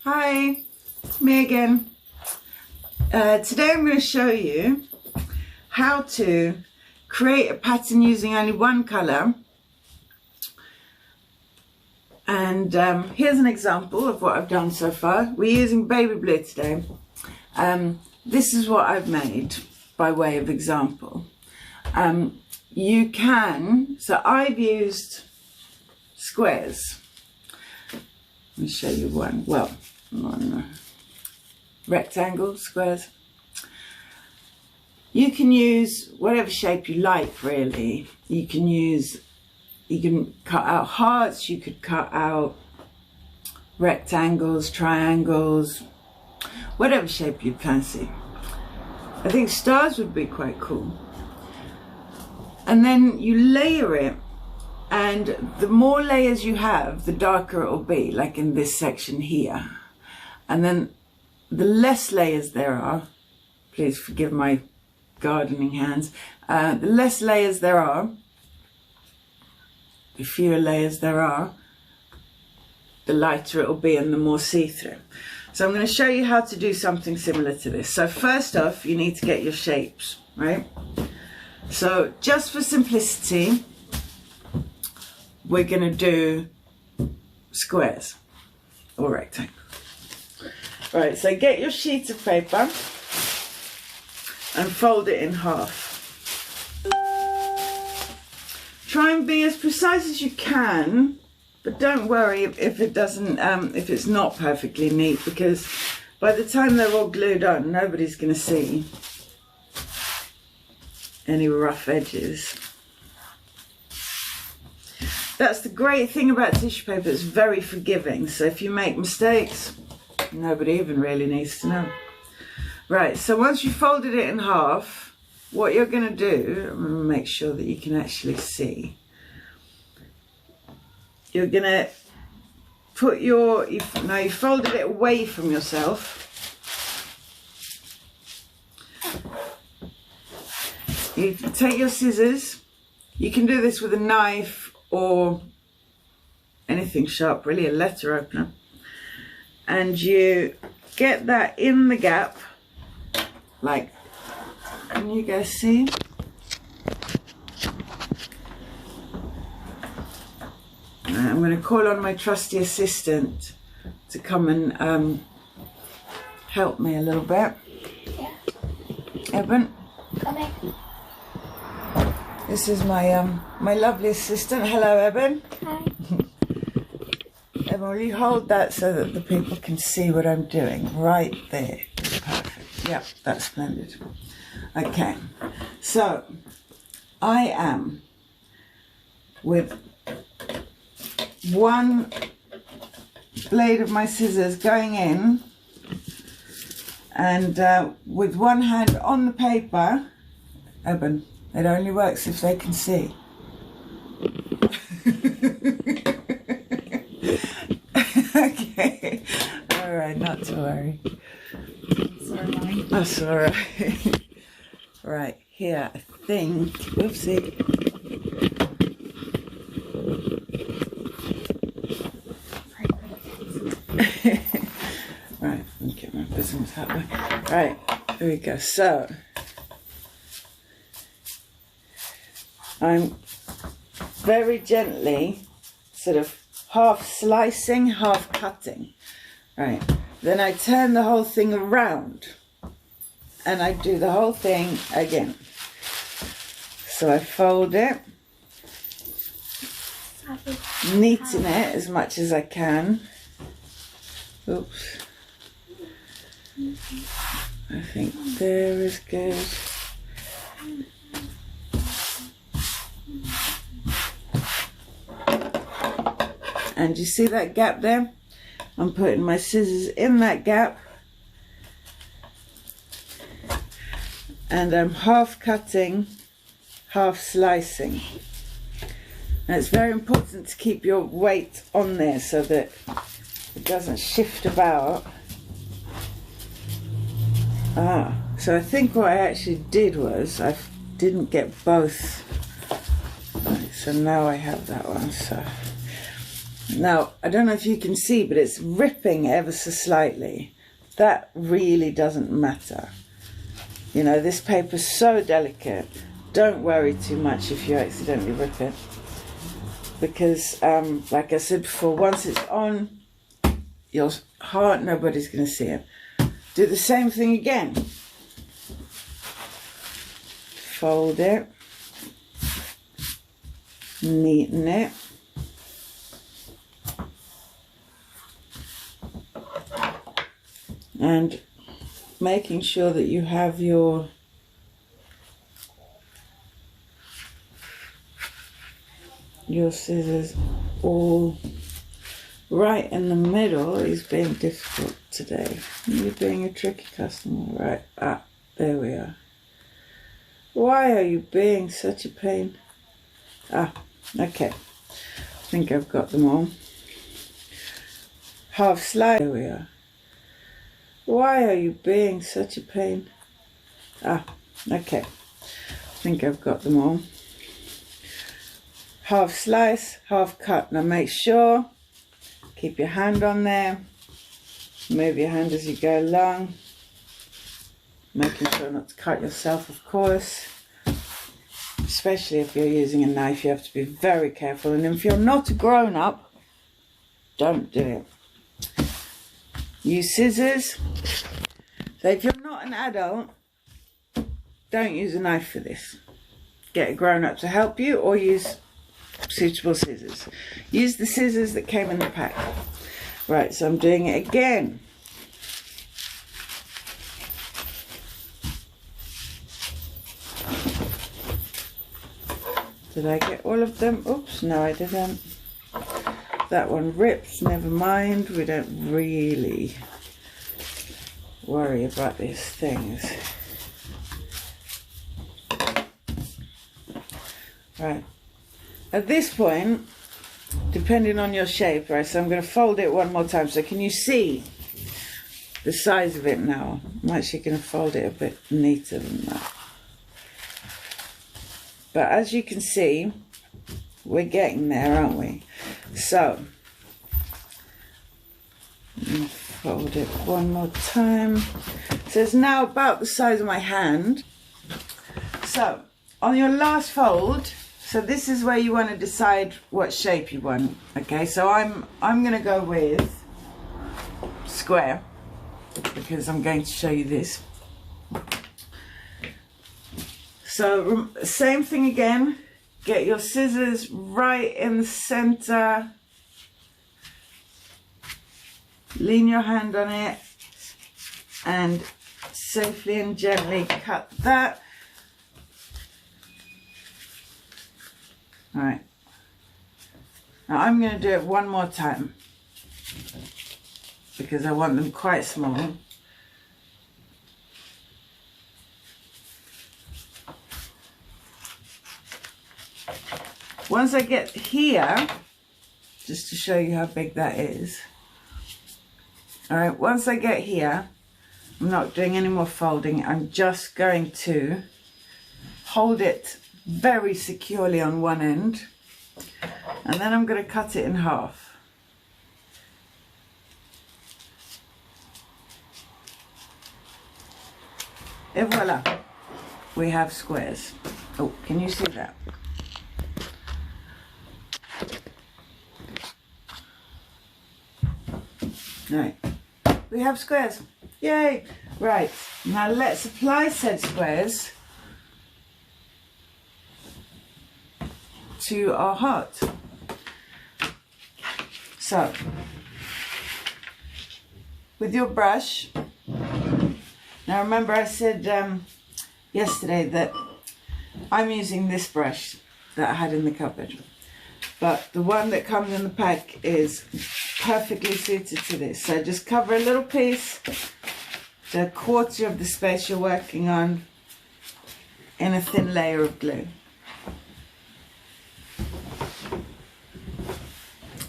Hi, me again. Today I'm going to show you how to create a pattern using only one colour. And here's an example of what I've done so far. We're using baby blue today. This is what I've made by way of example. You can, so I've used squares. Let me show you one. Well, rectangles, squares. You can use whatever shape you like, really. You can cut out hearts, you could cut out rectangles, triangles, whatever shape you fancy. I think stars would be quite cool. And then you layer it, and the more layers you have, the darker it will be, like in this section here. And then the less layers there are, please forgive my gardening hands, the less layers there are, the fewer layers there are, the lighter it will be and the more see-through. So I'm going to show you how to do something similar to this. So first off, you need to get your shapes, right? So just for simplicity, we're going to do squares or rectangles. Right, so get your sheet of paper and fold it in half. Try and be as precise as you can, but don't worry if it doesn't, if it's not perfectly neat, because by the time they're all glued on, nobody's going to see any rough edges. That's the great thing about tissue paper, it's very forgiving. So if you make mistakes, nobody even really needs to know. Right, so once you've folded it in half, what you're going to do, I'm going to make sure that you can actually see. You're going to put your, now you've folded it away from yourself. You take your scissors. You can do this with a knife or anything sharp, really, a letter opener. And you get that in the gap, like, can you guys see? I'm going to call on my trusty assistant to come and help me a little bit. Yeah. Evan. Coming. This is my my lovely assistant. Hello, Evan. Hi. Evan, will you hold that so that the people can see what I'm doing? Right there. Perfect. Yep, that's splendid. Okay, so I am with one blade of my scissors going in, and with one hand on the paper. Evan, it only works if they can see. Okay, all right, not to worry. Sorry. That's all right. Right, here, I think, oopsie. Right, let me get my business that way. Right, here we go. So, I'm very gently sort of half slicing, half cutting. Right, then I turn the whole thing around and I do the whole thing again. So I fold it, neaten it as much as I can. Oops. I think there is good. And you see that gap there? I'm putting my scissors in that gap. And I'm half cutting, half slicing. And it's very important to keep your weight on there so that it doesn't shift about. So I think what I actually did was I didn't get both. Right, so now I have that one. So Now, I don't know if you can see, but it's ripping ever so slightly. That really doesn't matter. You know, this paper's so delicate. Don't worry too much if you accidentally rip it. Because, like I said before, once it's on your heart, nobody's going to see it. Do the same thing again. Fold it. Neaten it. And making sure that you have your scissors all right in the middle is being difficult today. You're being a tricky customer, right? Ah, there we are. Why are you being such a pain? Ah, okay. I think I've got them all. Half slide. There we are. Why are you being such a pain? Ah, okay. I think I've got them all. Half slice, half cut. Now make sure, keep your hand on there. Move your hand as you go along. Making sure not to cut yourself, of course. Especially if you're using a knife, you have to be very careful. And if you're not a grown-up, don't do it. Use scissors. So if you're not an adult, don't use a knife for this. Get a grown-up to help you or use suitable scissors. Use the scissors that came in the pack. Right, so I'm doing it again. Did I get all of them? Oops, no I didn't. That one rips, never mind. We don't really worry about these things. Right. At this point, depending on your shape, right, so I'm going to fold it one more time. So can you see the size of it now? I'm actually going to fold it a bit neater than that. But as you can see, we're getting there, aren't we? So, fold it one more time. So it's now about the size of my hand. So, on your last fold, so this is where you want to decide what shape you want. Okay, so I'm going to go with square because I'm going to show you this. So same thing again. Get your scissors right in the center. Lean your hand on it and safely and gently cut that. All right. Now I'm going to do it one more time because I want them quite small. Once I get here, just to show you how big that is. All right, once I get here, I'm not doing any more folding. I'm just going to hold it very securely on one end, and then I'm going to cut it in half. Et voila, we have squares. Oh, can you see that? Right, we have squares. Yay! Right, now let's apply said squares to our heart. So, with your brush, now remember I said yesterday that I'm using this brush that I had in the cupboard, but the one that comes in the pack is perfectly suited to this. So just cover a little piece, to a quarter of the space you're working on, in a thin layer of glue.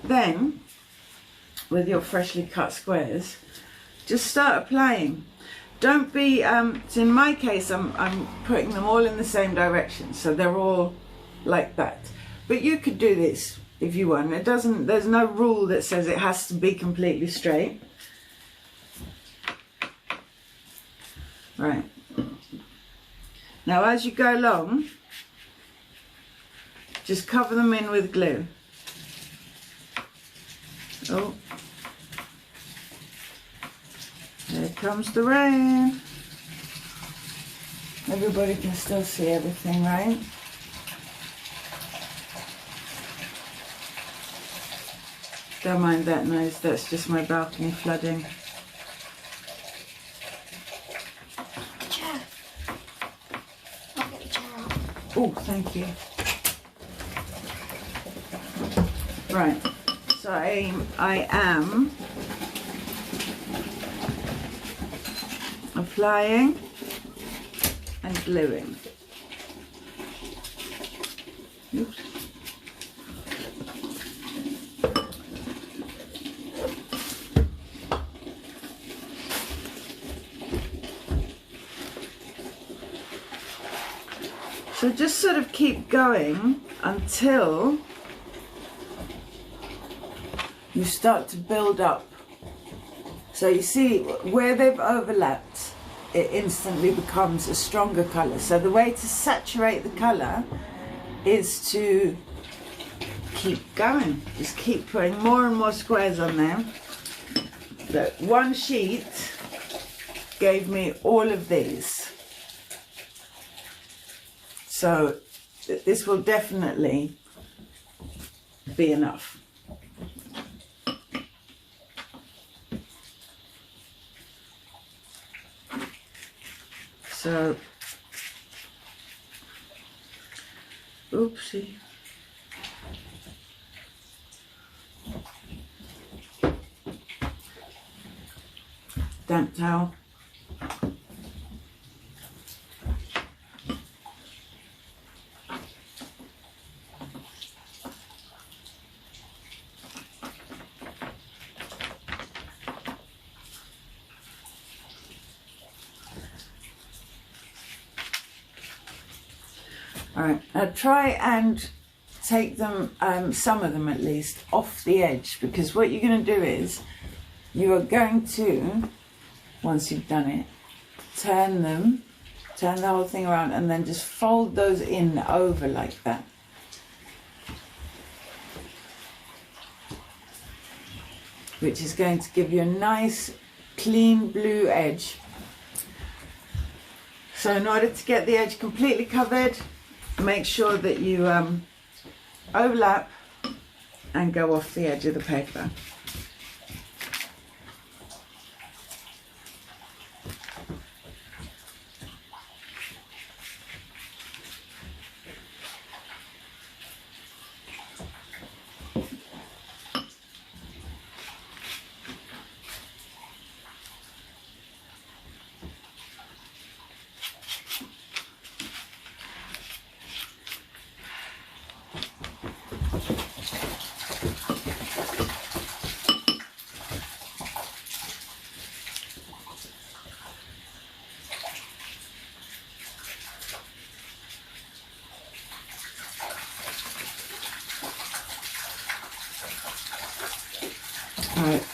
Then, with your freshly cut squares, just start applying. Don't be, so in my case, I'm putting them all in the same direction, so they're all like that. But you could do this if you want. It doesn't, there's no rule that says it has to be completely straight. Right. Now as you go along, just cover them in with glue. Oh. Here comes the rain. Everybody can still see everything, right? Don't mind that noise, that's just my balcony flooding. Chair. I'll get the chair out. Oh, thank you. Right, so I am applying and gluing. Oops. So just sort of keep going until you start to build up. So you see where they've overlapped, it instantly becomes a stronger colour. So the way to saturate the colour is to keep going. Just keep putting more and more squares on there. Look, one sheet gave me all of these. So this will definitely be enough. So, oopsie. Damp towel. Alright, now try and take them, some of them at least, off the edge, because what you're going to do is you are going to, once you've done it, turn the whole thing around and then just fold those in over like that. Which is going to give you a nice clean blue edge. So in order to get the edge completely covered, make sure that you overlap and go off the edge of the paper. Right.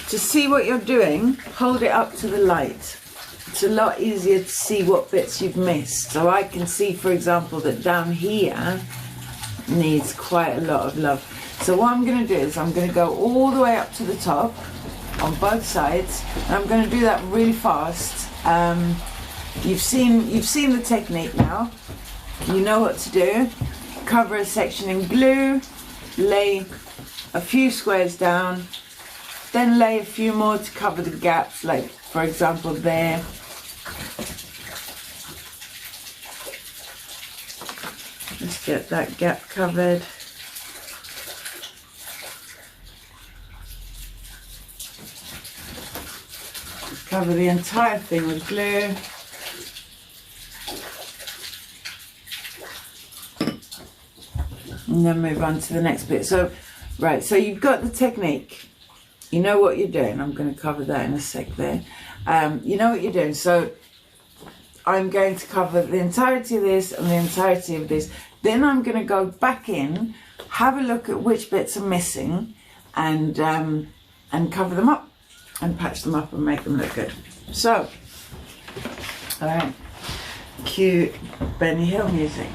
To see what you're doing, hold it up to the light. It's a lot easier to see what bits you've missed. So I can see, for example, that down here needs quite a lot of love. So what I'm going to do is I'm going to go all the way up to the top on both sides, and I'm going to do that really fast. You've seen the technique now. You know what to do. Cover a section in glue, lay a few squares down, then lay a few more to cover the gaps, like for example there. Let's get that gap covered. Cover the entire thing with glue. And then move on to the next bit. So, right, so you've got the technique. You know what you're doing. I'm going to cover that in a sec there. You know what you're doing. So I'm going to cover the entirety of this and the entirety of this. Then I'm going to go back in have a look at which bits are missing and cover them up and patch them up and make them look good. So, all right, cue Benny Hill music.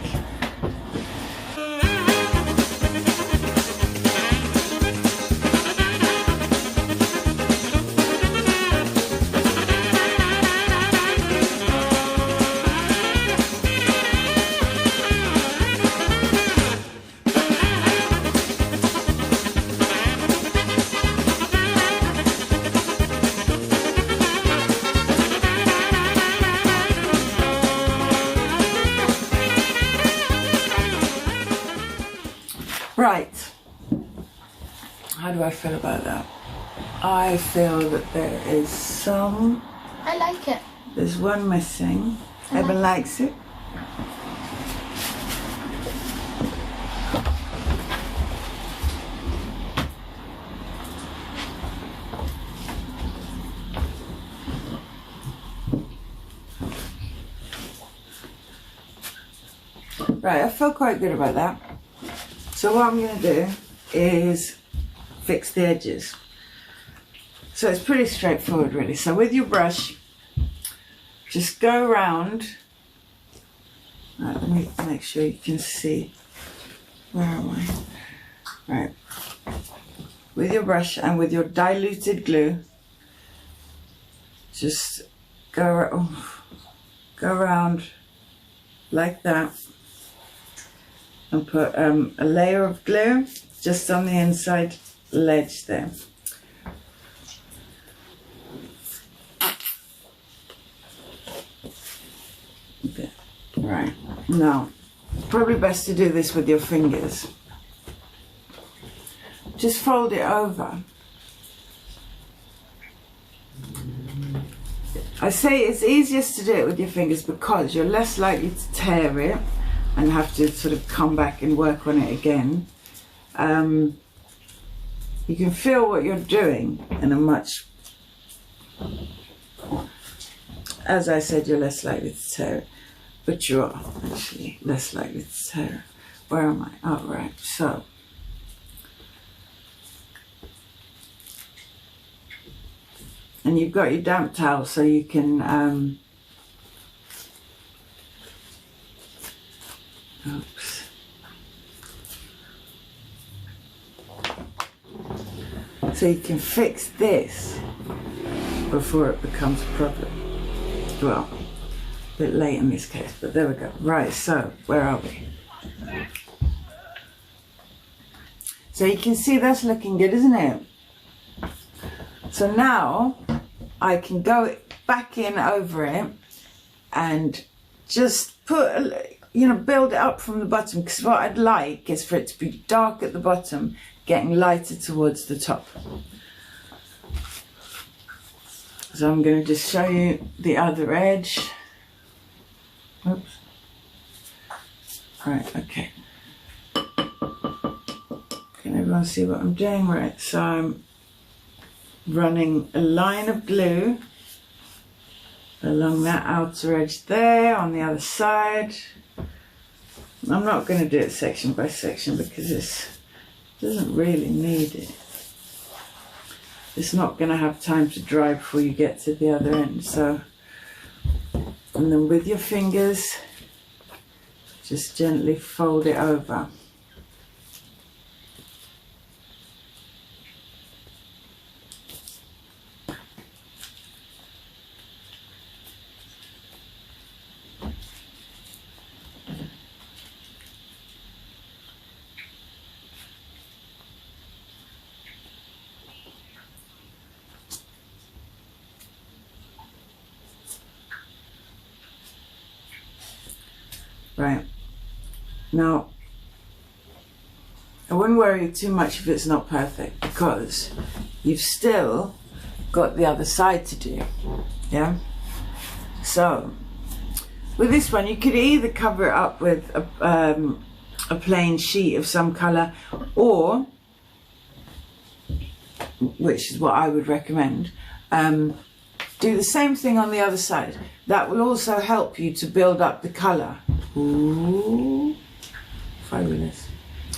Right, how do I feel about that? I feel that there is some, I like it. there's one missing. Evan likes it. Right, I feel quite good about that. So what I'm going to do is fix the edges. So it's pretty straightforward really. So with your brush, just go around. Right, let me make sure you can see. Where am I? Right. With your brush and with your diluted glue, just go around like that. And put a layer of glue just on the inside ledge there. Okay. Right, now, probably best to do this with your fingers. Just fold it over. I say it's easiest to do it with your fingers because you're less likely to tear it and have to sort of come back and work on it again. You can feel what you're doing in a much, as I said, you're less likely to tear it, but you are actually less likely to tear it. Where am I? Oh, right, so. And you've got your damp towel so you can, oops. So you can fix this before it becomes a problem. Well, a bit late in this case, but there we go. Right, so where are we? So you can see that's looking good, isn't it? So now I can go back in over it and just put, build it up from the bottom, because what I'd like is for it to be dark at the bottom, getting lighter towards the top. So I'm going to just show you the other edge. Oops. Right, okay. Can everyone see what I'm doing? Right, so I'm running a line of glue along that outer edge there on the other side. I'm not going to do it section by section because it doesn't really need it. It's not going to have time to dry before you get to the other end. So, and then with your fingers, just gently fold it over. Right, now I wouldn't worry too much if it's not perfect because you've still got the other side to do, yeah? So with this one you could either cover it up with a plain sheet of some colour, or, which is what I would recommend, do the same thing on the other side. That will also help you to build up the colour. Ooh, fabulous.